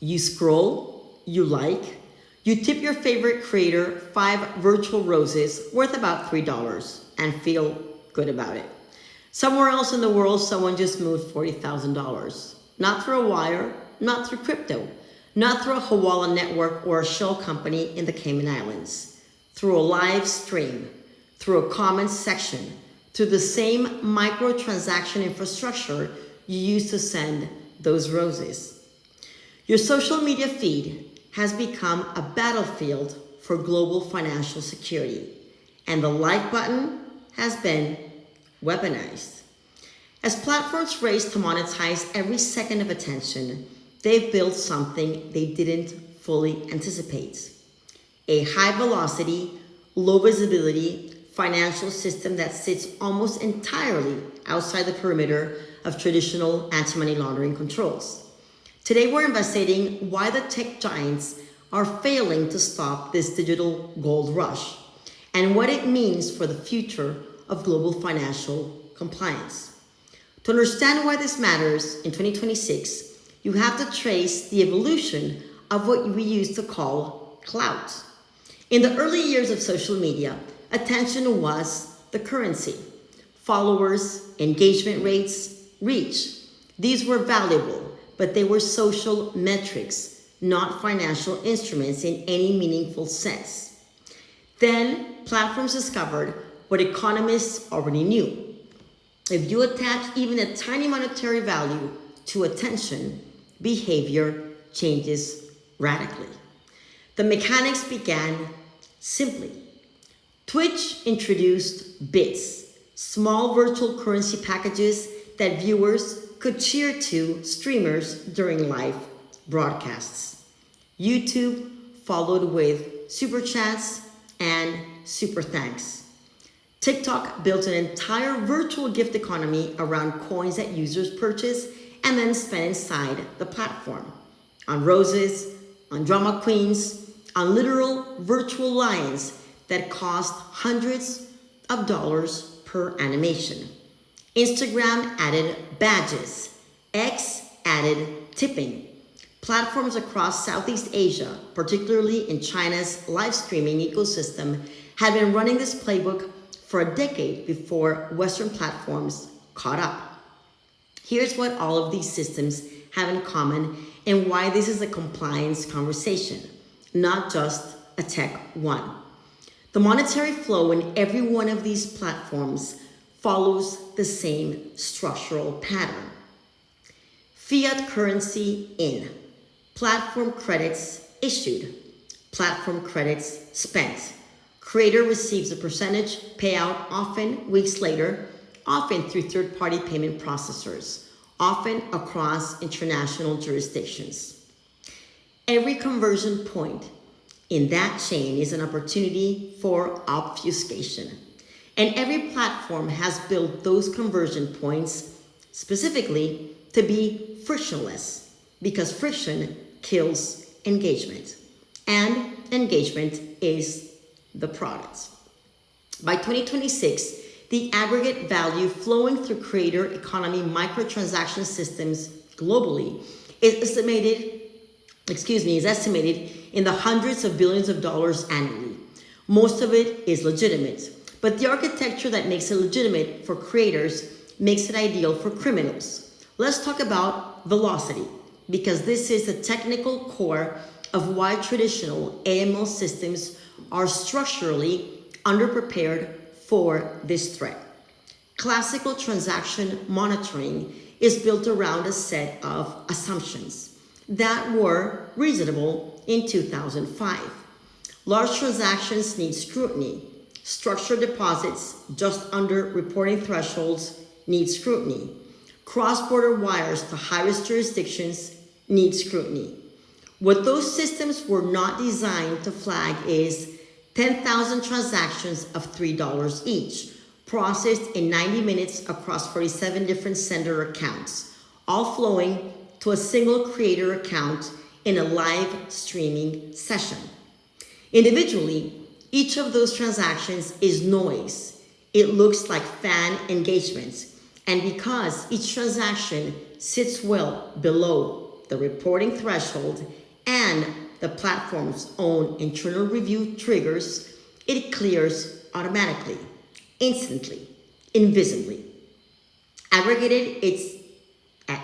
You scroll, you like, you tip your favorite creator 5 virtual roses worth about $3 and feel good about it. Somewhere else in the world, someone just moved $40,000. Not through a wire, not through crypto, not through a Hawala network or a shell company in the Cayman Islands. Through a live stream, through a comment section, through the same microtransaction infrastructure you use to send those roses. Your social media feed has become a battlefield for global financial security, and the like button has been weaponized. As platforms race to monetize every second of attention, they've built something they didn't fully anticipate. A high velocity, low visibility financial system that sits almost entirely outside the perimeter of traditional anti-money laundering controls. Today we're investigating why the tech giants are failing to stop this digital gold rush and what it means for the future of global financial compliance. To understand why this matters in 2026, you have to trace the evolution of what we used to call clout. In the early years of social media, attention was the currency. Followers, engagement rates, reach. These were valuable, but they were social metrics, not financial instruments in any meaningful sense. Then platforms discovered what economists already knew. If you attach even a tiny monetary value to attention, behavior changes radically. The mechanics began simply. Twitch introduced bits, small virtual currency packages that viewers could cheer to streamers during live broadcasts. YouTube followed with super chats and super thanks. TikTok built an entire virtual gift economy around coins that users purchase and then spend inside the platform. On roses, on drama queens, on literal virtual lions that cost hundreds of dollars per animation. Instagram added badges. X added tipping. Platforms across Southeast Asia, particularly in China's live streaming ecosystem, had been running this playbook for a decade before Western platforms caught up. Here's what all of these systems have in common and why this is a compliance conversation, not just a tech one. The monetary flow in every one of these platforms follows the same structural pattern. Fiat currency in, platform credits issued, platform credits spent. Creator receives a percentage payout often weeks later, often through third-party payment processors, often across international jurisdictions. Every conversion point in that chain is an opportunity for obfuscation. And every platform has built those conversion points specifically to be frictionless, because friction kills engagement, and engagement is the product. By 2026, the aggregate value flowing through creator economy microtransaction systems globally is estimated in the hundreds of billions of dollars annually. Most of it is legitimate, but the architecture that makes it legitimate for creators makes it ideal for criminals. Let's talk about velocity, because this is the technical core of why traditional AML systems are structurally underprepared for this threat. Classical transaction monitoring is built around a set of assumptions that were reasonable in 2005. Large transactions need scrutiny. Structured deposits just under reporting thresholds need scrutiny. Cross-border wires to high-risk jurisdictions need scrutiny. What those systems were not designed to flag is 10,000 transactions of $3 each, processed in 90 minutes across 47 different sender accounts, all flowing to a single creator account in a live streaming session. Individually, each of those transactions is noise. It looks like fan engagements. And because each transaction sits well below the reporting threshold, and the platform's own internal review triggers, it clears automatically, instantly, invisibly. Aggregated, it's at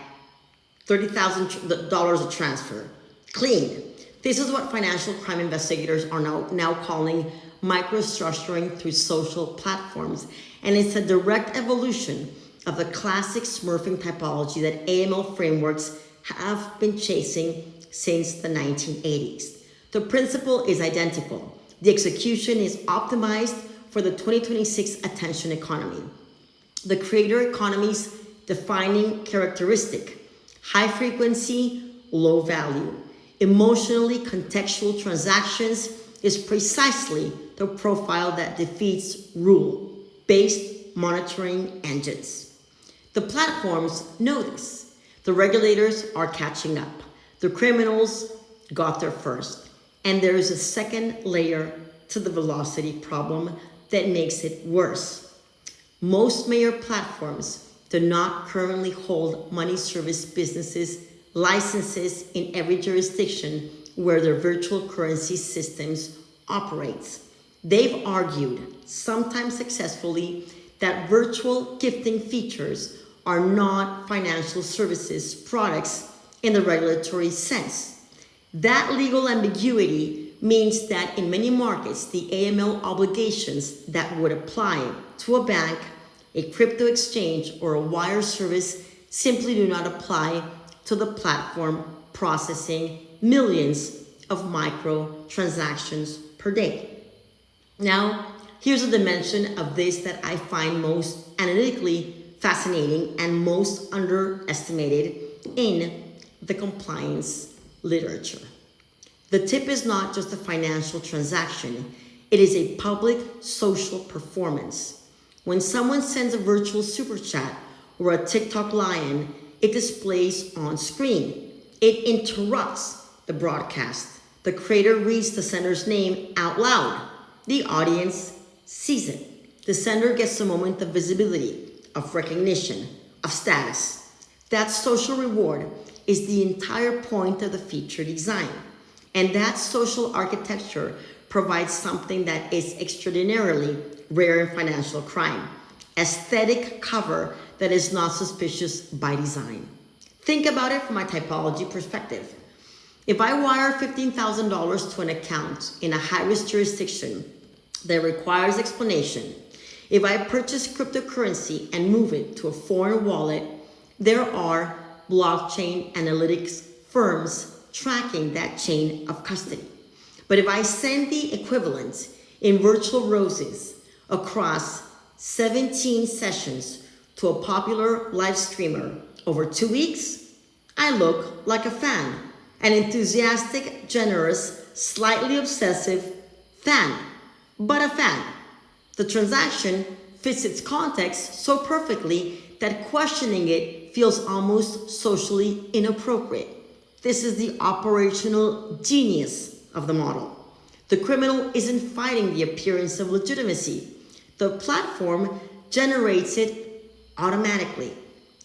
$30,000 a transfer. Clean. This is what financial crime investigators are now calling micro-structuring through social platforms. And it's a direct evolution of the classic smurfing typology that AML frameworks have been chasing since the 1980s. The principle is identical. The execution is optimized for the 2026 attention economy. The creator economy's defining characteristic: high frequency, low value. Emotionally contextual transactions is precisely the profile that defeats rule-based monitoring engines. The platforms know this. The regulators are catching up. The criminals got there first. And there is a second layer to the velocity problem that makes it worse. Most major platforms do not currently hold money service businesses licenses in every jurisdiction where their virtual currency systems operates. They've argued, sometimes successfully, that virtual gifting features are not financial services products in the regulatory sense. That legal ambiguity means that in many markets, the AML obligations that would apply to a bank, a crypto exchange, or a wire service simply do not apply to the platform processing millions of micro transactions per day. Now, here's a dimension of this that I find most analytically fascinating and most underestimated in the compliance literature. The tip is not just a financial transaction, it is a public social performance. When someone sends a virtual super chat or a TikTok lion, it displays on screen. It interrupts the broadcast. The creator reads the sender's name out loud. The audience sees it. The sender gets a moment of visibility, of recognition, of status. That social reward is the entire point of the feature design. And that social architecture provides something that is extraordinarily rare in financial crime: aesthetic cover that is not suspicious by design. Think about it from a typology perspective. If I wire $15,000 to an account in a high-risk jurisdiction that requires explanation, if I purchase cryptocurrency and move it to a foreign wallet, there are blockchain analytics firms tracking that chain of custody. But if I send the equivalent in virtual roses across 17 sessions to a popular live streamer over 2 weeks, I look like a fan, an enthusiastic, generous, slightly obsessive fan, but a fan. The transaction fits its context so perfectly that questioning it feels almost socially inappropriate. This is the operational genius of the model. The criminal isn't fighting the appearance of legitimacy. The platform generates it automatically.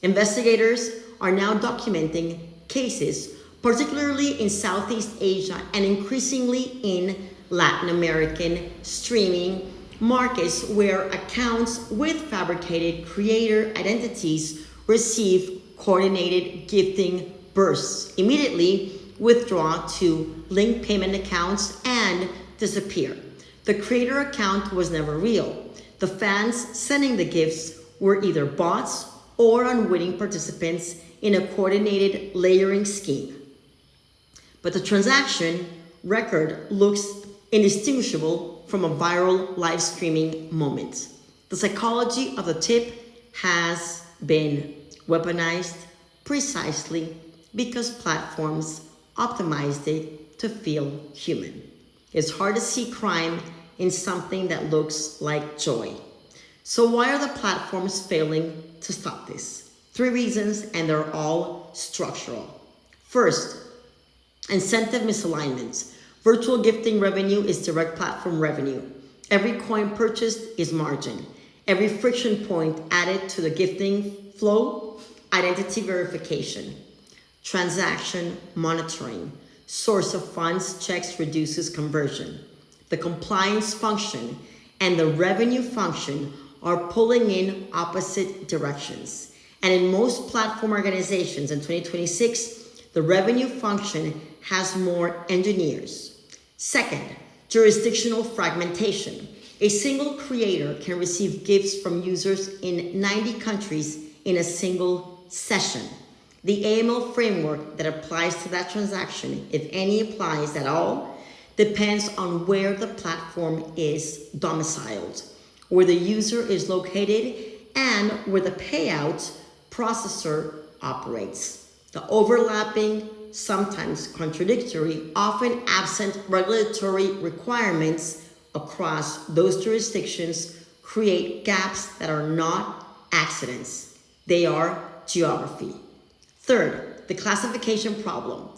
Investigators are now documenting cases, particularly in Southeast Asia and increasingly in Latin American streaming markets, where accounts with fabricated creator identities receive coordinated gifting bursts, immediately withdraw to linked payment accounts, and disappear. The creator account was never real. The fans sending the gifts were either bots or unwitting participants in a coordinated layering scheme. But the transaction record looks indistinguishable from a viral live streaming moment. The psychology of the tip has been weaponized precisely because platforms optimized it to feel human. It's hard to see crime in something that looks like joy. So why are the platforms failing to stop this? 3 reasons, and they're all structural. First, incentive misalignments. Virtual gifting revenue is direct platform revenue. Every coin purchased is margin. Every friction point added to the gifting flow, identity verification. Transaction monitoring. Source of funds checks reduces conversion. The compliance function and the revenue function are pulling in opposite directions. And in most platform organizations in 2026, the revenue function has more engineers. Second, jurisdictional fragmentation. A single creator can receive gifts from users in 90 countries in a single session. The AML framework that applies to that transaction, if any applies at all, depends on where the platform is domiciled, where the user is located, and where the payout processor operates. The overlapping, sometimes contradictory, often absent regulatory requirements across those jurisdictions create gaps that are not accidents. They are geography. Third, the classification problem.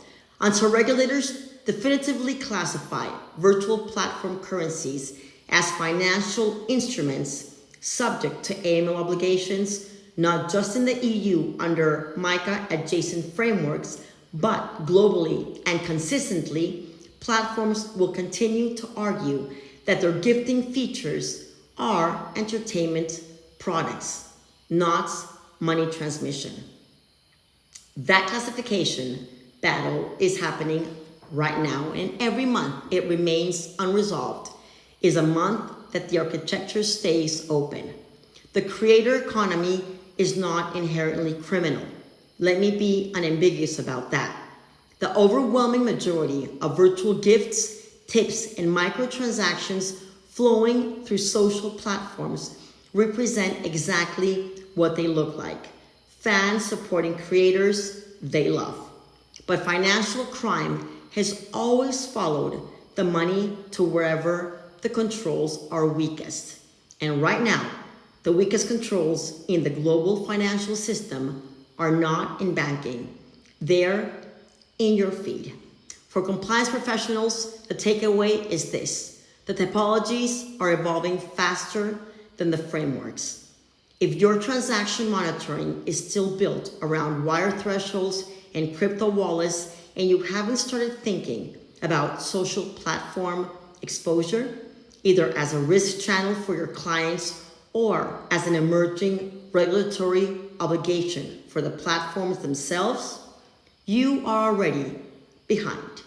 Until regulators definitively classify virtual platform currencies as financial instruments subject to AML obligations, not just in the EU under MiCA adjacent frameworks, but globally and consistently, platforms will continue to argue that their gifting features are entertainment products, not money transmission. That classification battle is happening right now, and every month it remains unresolved is a month that the architecture stays open. The creator economy is not inherently criminal. Let me be unambiguous about that. The overwhelming majority of virtual gifts, tips, and microtransactions flowing through social platforms represent exactly what they look like. Fans supporting creators they love. But financial crime has always followed the money to wherever the controls are weakest. And right now, the weakest controls in the global financial system are not in banking. They're in your feed. For compliance professionals, the takeaway is this: the typologies are evolving faster than the frameworks. If your transaction monitoring is still built around wire thresholds and crypto wallets, and you haven't started thinking about social platform exposure, either as a risk channel for your clients or as an emerging regulatory obligation for the platforms themselves, you are already behind.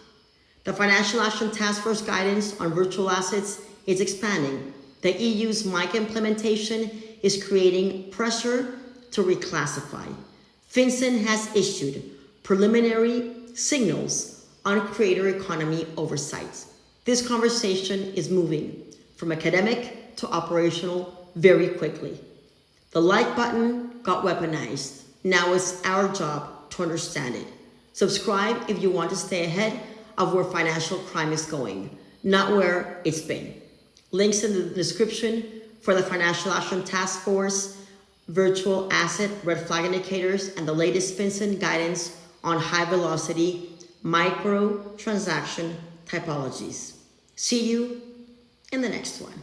The Financial Action Task Force guidance on virtual assets is expanding. The EU's MiCA implementation is creating pressure to reclassify. FinCEN has issued preliminary signals on creator economy oversight. This conversation is moving from academic to operational very quickly. The like button got weaponized. Now it's our job to understand it. Subscribe if you want to stay ahead of where financial crime is going, not where it's been. Links in the description for the Financial Action Task Force, virtual asset red flag indicators, and the latest FinCEN guidance on high velocity micro transaction typologies. See you in the next one.